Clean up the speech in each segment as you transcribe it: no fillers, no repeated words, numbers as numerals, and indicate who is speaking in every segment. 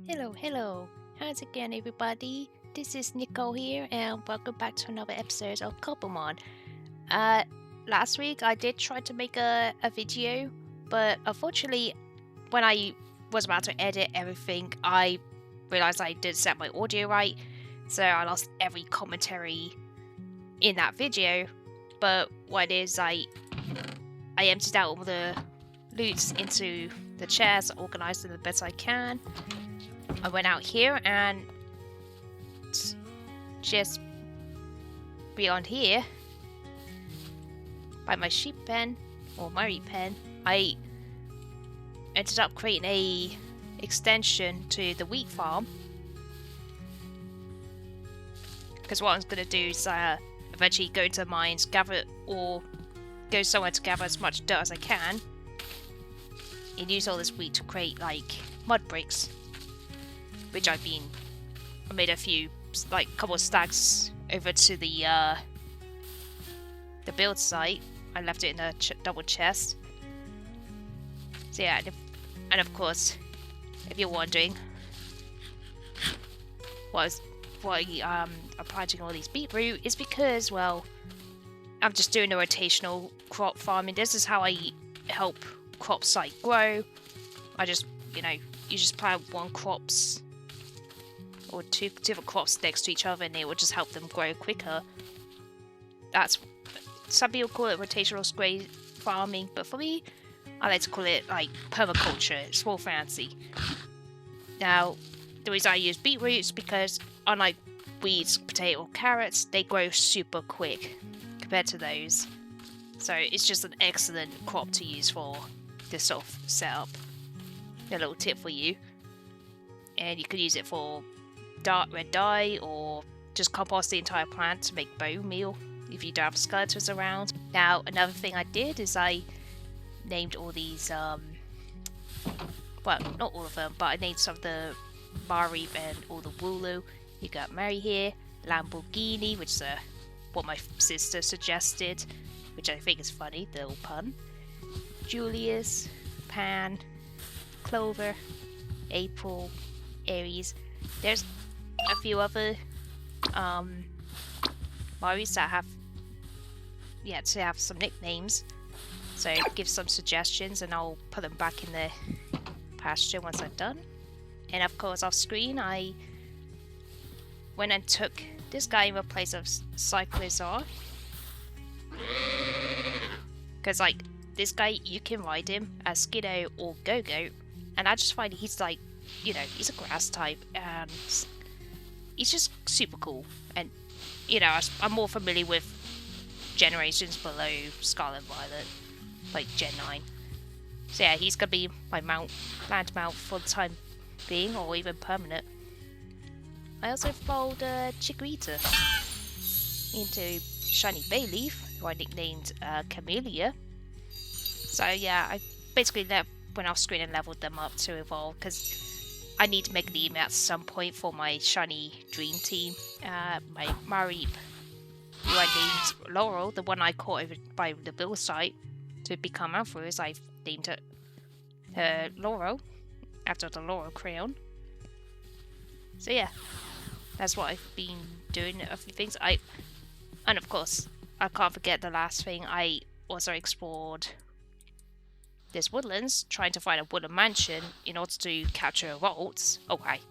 Speaker 1: Hello. How's it going, everybody? This is Nicole here, and welcome back to another episode of Cobblemon. Uh, Last week I did try to make a video, but unfortunately, when I was about to edit everything, I realized I didn't set my audio right, so I lost every commentary in that video. But what it is, I emptied out all the loot into the chairs, organized them the best I can. I went out here and just beyond here, by my sheep pen, or Murray pen, I ended up creating a extension to the wheat farm. Because what I was going to do is eventually go to the mines, gather, or go somewhere to gather as much dirt as I can, and use all this wheat to create, like, mud bricks. Which I made a few, like, couple of stacks over to the build site. I left it in a double chest. So yeah, and of course, if you're wondering why I'm planting all these beetroot, is because, well, I'm just doing a rotational crop farming. This is how I help crops like grow. I just, you just plant one crops or two different crops next to each other, and it will just help them grow quicker. That's, some people call it rotational spray farming, but for me, I like to call it like permaculture. It's more fancy. Now, the reason I use beetroot is because, unlike weeds, potato, or carrots, they grow super quick compared to those. So it's just an excellent crop to use for this sort of setup. A little tip for you. And you could use it for dark red dye, or just compost the entire plant to make bone meal if you don't have skeletons around. Now, another thing I did is I named all these, well, not all of them, but I named some of the Marib and all the Wooloo. You got Mary here, Lamborghini, which is what my sister suggested, which I think is funny, the little pun. Julius, Pan, Clover, April, Aries. There's a few other Maris that have yet to have some nicknames, so give some suggestions and I'll put them back in the pasture once I'm done. And of course, off screen, I went and took this guy in place of Cyclizar, because like this guy, you can ride him as Skiddo or Go-Go, and I just find he's like, he's a grass type, and he's just super cool. And, I'm more familiar with generations below Scarlet and Violet, like Gen 9. So yeah, he's gonna be my land mount for the time being, or even permanent. I also followed Chikorita into Shiny Bayleaf, who I nicknamed Camellia. So yeah, I basically went off screen and leveled them up to evolve, because I need to make an email at some point for my shiny dream team. My Marib, who I named Laurel, the one I caught over by the build site to become Alphas, I've named her Laurel after the Laurel crayon. So yeah, that's what I've been doing. A few things. And of course, I can't forget the last thing. I also explored this woodlands, trying to find a woodland mansion in order to capture vaults. Okay.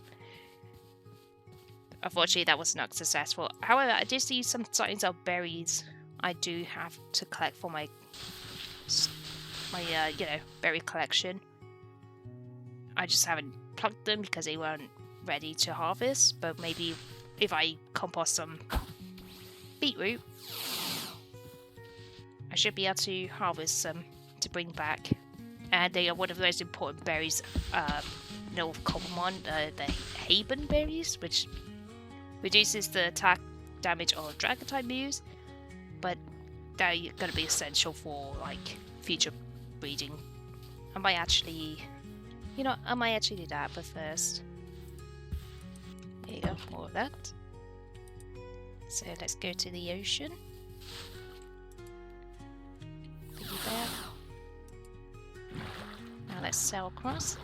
Speaker 1: Unfortunately, that was not successful. However, I did see some signs of berries I do have to collect for my berry collection. I just haven't plucked them because they weren't ready to harvest, but maybe if I compost some beetroot, I should be able to harvest some to bring back. And they are one of the most important berries, of Cobblemon, the Haben berries, which reduces the attack damage of dragon type moves, but they're going to be essential for like future breeding. I might actually do that, but first, there you go, more of that. So let's go to the ocean. Piggy bear. Now let's sail across.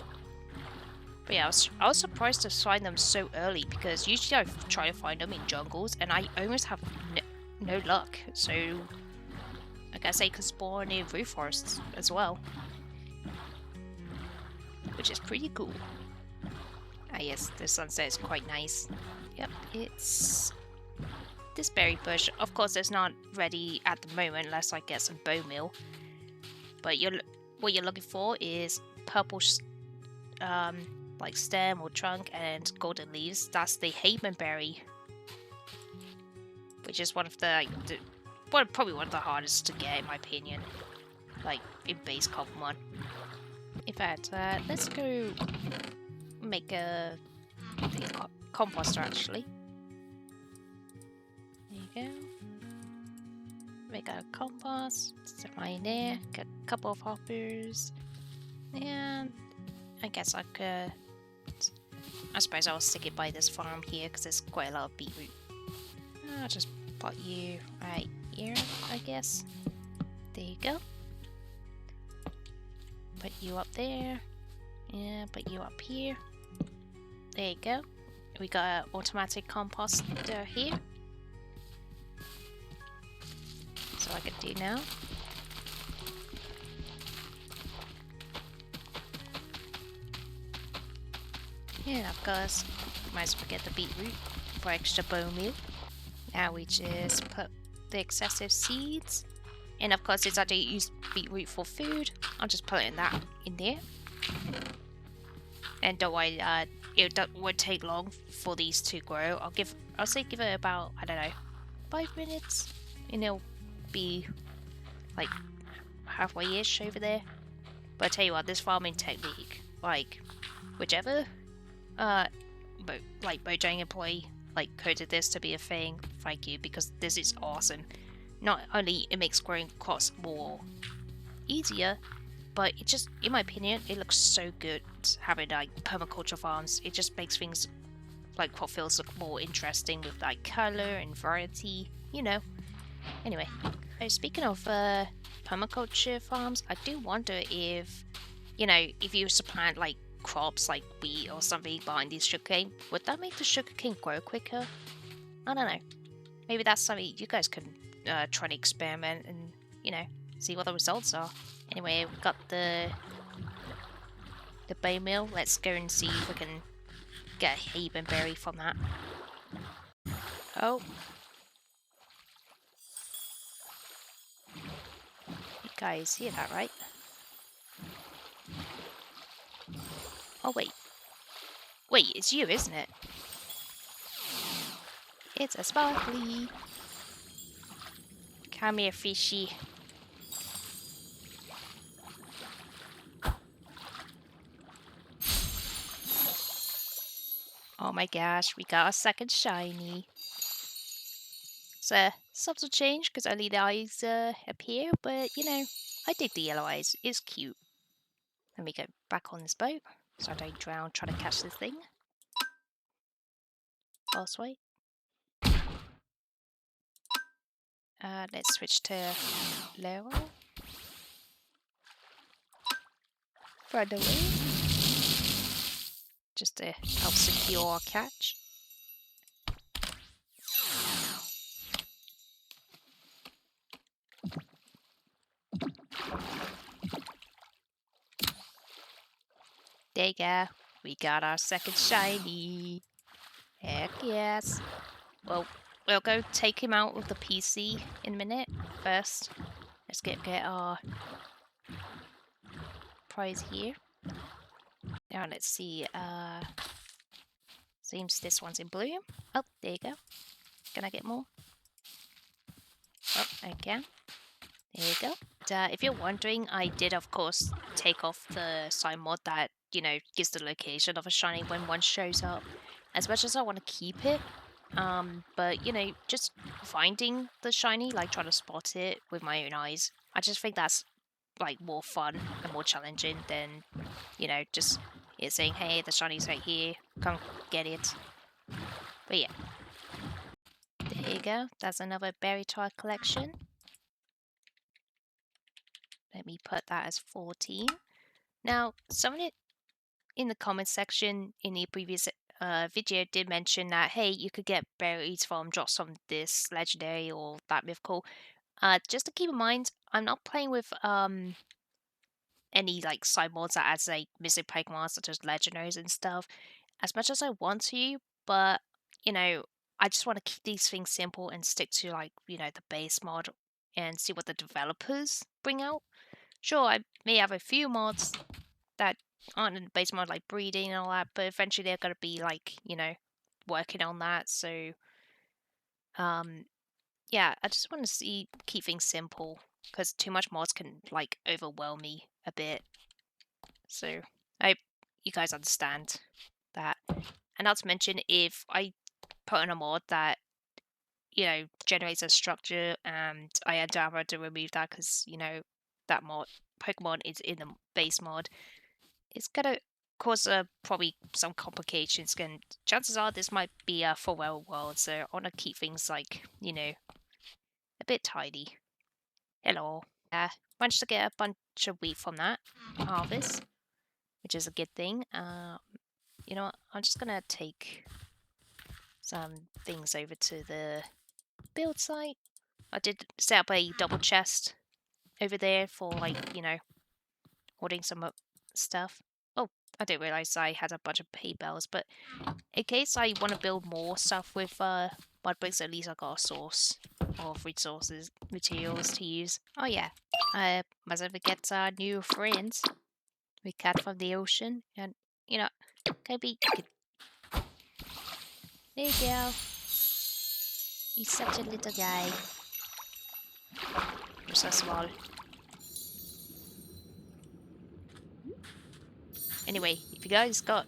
Speaker 1: But yeah, I was surprised to find them so early because usually I try to find them in jungles and I almost have no luck. So I guess they could spawn in roof forests as well, which is pretty cool. Ah yes, the sunset is quite nice. Yep, it's this berry bush. Of course, it's not ready at the moment unless I get some bone meal. But what you're looking for is purple, like stem or trunk, and golden leaves. That's the havenberry, which is one of probably one of the hardest to get in my opinion. Like in base Cobblemon. In fact, let's go make a composter actually. There you go. Make a compost, set mine in there, get a couple of hoppers, and I guess I could. I suppose I'll stick it by this farm here because there's quite a lot of beetroot. I'll just put you right here, I guess. There you go. Put you up there. Yeah, put you up here. There you go. We got an automatic composter here. So I can do now. And of course, might as well get the beetroot for extra bone meal. Now we just put the excessive seeds. And of course, since I don't use beetroot for food, I'm just putting that in there. And don't worry, it won't take long for these to grow. I'll say give it about, I don't know, 5 minutes, and it'll be like halfway-ish over there. But I tell you what, this farming technique, like whichever Mojang employee like coded this to be a thing, thank you, because this is awesome. Not only it makes growing crops more easier, but it just, in my opinion, it looks so good having like permaculture farms. It just makes things like crop fields look more interesting with like color and variety, you know. Anyway, speaking of permaculture farms, I do wonder if, you know, if you supplant like crops like wheat or something behind these sugarcane, would that make the sugarcane grow quicker? I don't know. Maybe that's something you guys can try to experiment and, you know, see what the results are. Anyway, we've got the bone meal. Let's go and see if we can get a havenberry from that. Oh. You guys hear that, right? Oh, wait. Wait, it's you, isn't it? It's a sparkly. Come here, fishy. Oh my gosh, we got a second shiny. It's a subtle change because only the eyes appear, but you know, I dig the yellow eyes. It's cute. Let me get back on this boat so I don't drown trying to catch this thing. Fast way. Let's switch to lower. Right away. Just to help secure our catch. There you go. We got our second shiny. Heck yes. Well, we'll go take him out with the PC in a minute. First, let's get our prize here. Now let's see. Seems this one's in bloom. Oh, there you go. Can I get more? Oh, I can. There you go. If you're wondering, I did of course take off the sign mod that, you know, gives the location of a shiny when one shows up. As much as I want to keep it, but you know, just finding the shiny, like trying to spot it with my own eyes, I just think that's like more fun and more challenging than, you know, just saying, hey, the shiny's right here, come get it. But yeah, there you go. That's another berry tart collection. Let me put that as 14. Now, some of it in the comment section in the previous video did mention that, hey, you could get berries from drops from this legendary or that mythical. Just to keep in mind, I'm not playing with any like side mods that adds like missing Pokemon such as legendaries and stuff, as much as I want to, but you know, I just want to keep these things simple and stick to like, the base mod and see what the developers bring out. Sure, I may have a few mods that aren't in the base mod like breeding and all that, but eventually they're gonna be like, working on that. So um yeah, I just want to keep things simple because too much mods can like overwhelm me a bit. So I hope you guys understand that. And not to mention, if I put in a mod that generates a structure and I end up having to remove that because that mod Pokemon is in the base mod, it's gonna cause probably some complications. And chances are this might be a full world, so I want to keep things like a bit tidy. Hello. Managed to get a bunch of wheat from that harvest, which is a good thing. You know what? I'm just gonna take some things over to the build site. I did set up a double chest over there for like, hoarding some stuff. Oh, I didn't realize I had a bunch of hay bales, but in case I want to build more stuff with mud bricks, at least I got a source of materials to use. Oh yeah, I mustn't forget our new friends we got from the ocean, and Kobe, there you go. He's such a little guy. You're so small. Anyway, if you guys got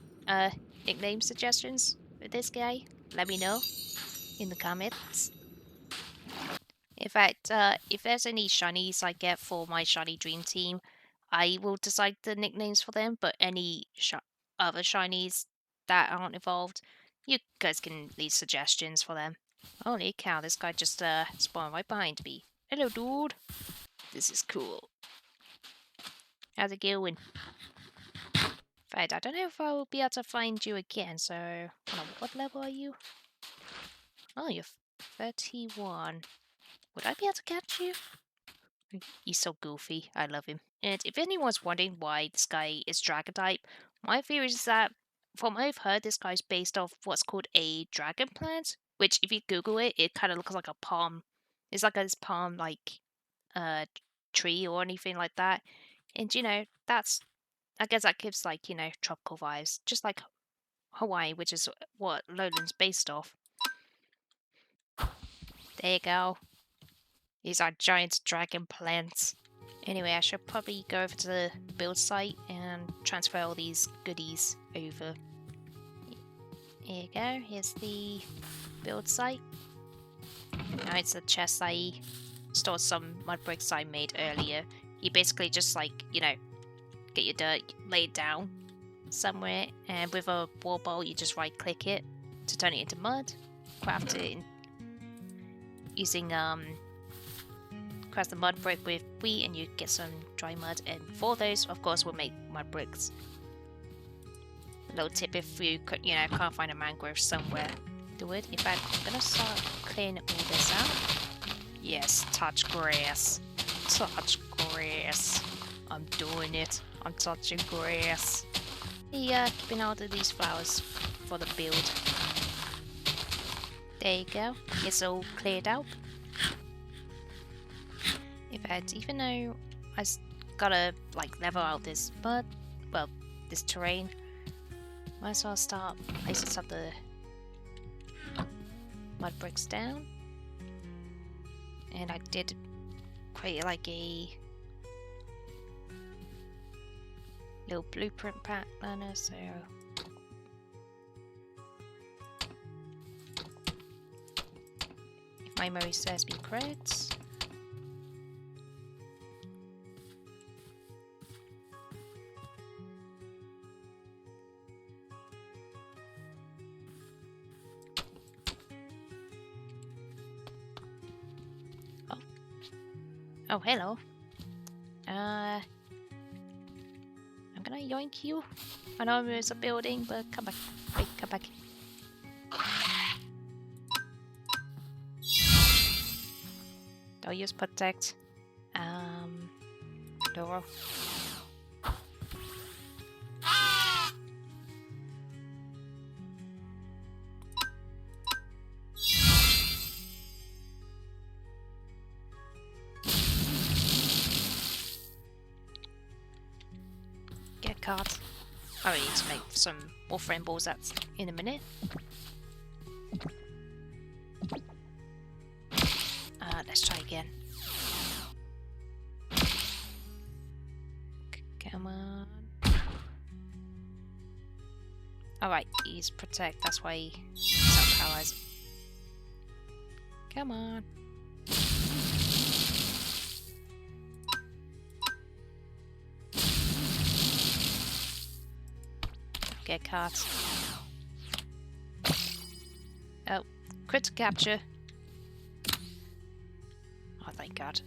Speaker 1: nickname suggestions for this guy, let me know in the comments. In fact, if there's any shinies I get for my shiny dream team, I will decide the nicknames for them. But any other shinies that aren't involved, you guys can leave suggestions for them. Holy cow, this guy just spawned right behind me. Hello, dude. This is cool. How's it going? In fact, I don't know if I will be able to find you again, so... what level are you? Oh, you're 31. Would I be able to catch you? He's so goofy. I love him. And if anyone's wondering why this guy is dragon type, my theory is that, from what I've heard, this guy's based off what's called a dragon plant, which if you Google it, it kind of looks like a palm. It's like this palm, like, tree or anything like that. And, that's... I guess that gives, like, tropical vibes. Just like Hawaii, which is what Lowland's based off. There you go. These are giant dragon plants. Anyway, I should probably go over to the build site and transfer all these goodies over. Here you go. Here's the build site. Now it's the chest I stored some mud bricks I made earlier. You basically just like, get your dirt laid down somewhere, and with a wall bolt you just right click it to turn it into mud. Craft it using craft the mud brick with wheat and you get some dry mud, and for those of course we'll make mud bricks. A little tip if you can't find a mangrove somewhere, do it. In fact, I'm gonna start clearing all this out. Yes, touch grass. Touch grass. I'm doing it. I'm touching grass. Keeping out of these flowers for the build. There you go. It's all cleared out. In fact, even though I gotta like level out this this terrain, might as well start placing some of the mud bricks down. And I did create like a little blueprint planner, so if my memory serves me correct. Oh, hello. I'm gonna yoink you. I know there's a building, but come back. Wait, come back. Don't use protect. Doro. Get caught. I need to make some more frame balls. That's in a minute. Let's try again. Come on. Alright, he's protect. That's why he's self-powers. Come on. Get caught. Oh, crit capture. Oh, thank God.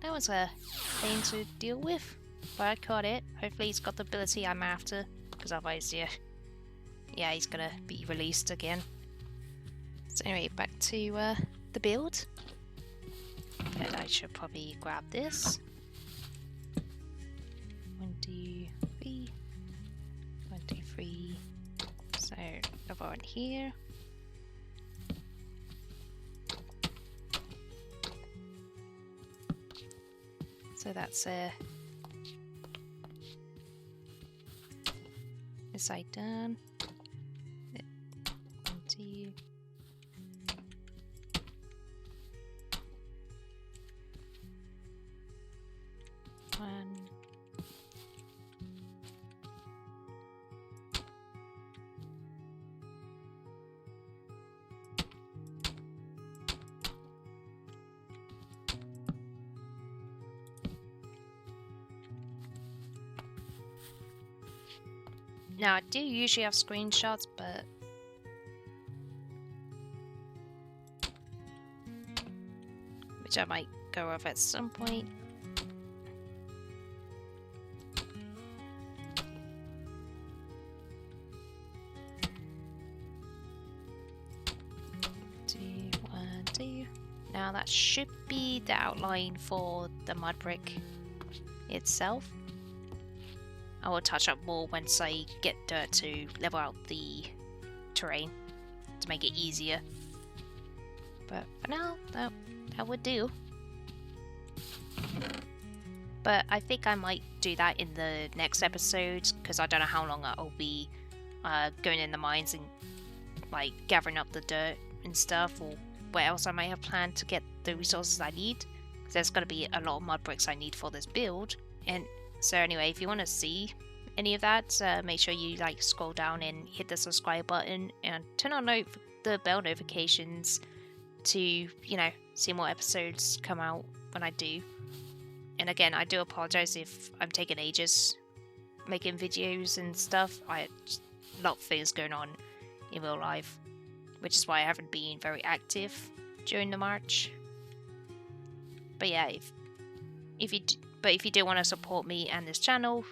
Speaker 1: That was a thing to deal with, but I caught it. Hopefully he's got the ability I'm after, because otherwise, yeah, he's gonna be released again. So anyway, back to the build. And I should probably grab this. 1, 2, 3. 1, 2, 3. So over on here. So that's this side done. 1, 2. 1. Now I do usually have screenshots, but which I might go over at some point. Now that should be the outline for the mud brick itself. I will touch up more once I get dirt to level out the terrain to make it easier. But for now, that would do. But I think I might do that in the next episode, because I don't know how long I'll be going in the mines and like gathering up the dirt and stuff, or what else I might have planned to get the resources I need. Because there's going to be a lot of mud bricks I need for this build. And so anyway, if you want to see any of that, make sure you like scroll down and hit the subscribe button and turn on the bell notifications to, you know, see more episodes come out when I do. And again, I do apologize if I'm taking ages making videos and stuff. I had a lot of things going on in real life, which is why I haven't been very active during the March. But yeah, if you do want to support me and this channel,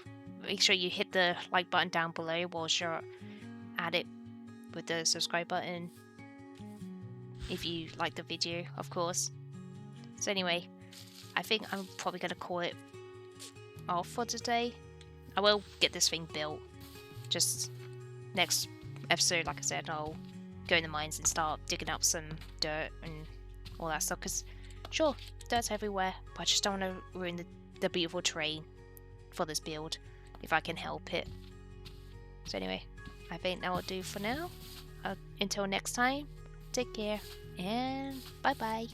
Speaker 1: make sure you hit the like button down below whilst you're at it with the subscribe button. If you like the video, of course. So anyway, I think I'm probably going to call it off for today. I will get this thing built. Just next episode, like I said, I'll go in the mines and start digging up some dirt and all that stuff. Because, sure, dirt's everywhere, but I just don't want to ruin the beautiful terrain for this build if I can help it. So anyway, I think that will do for now. Until next time, take care and bye bye.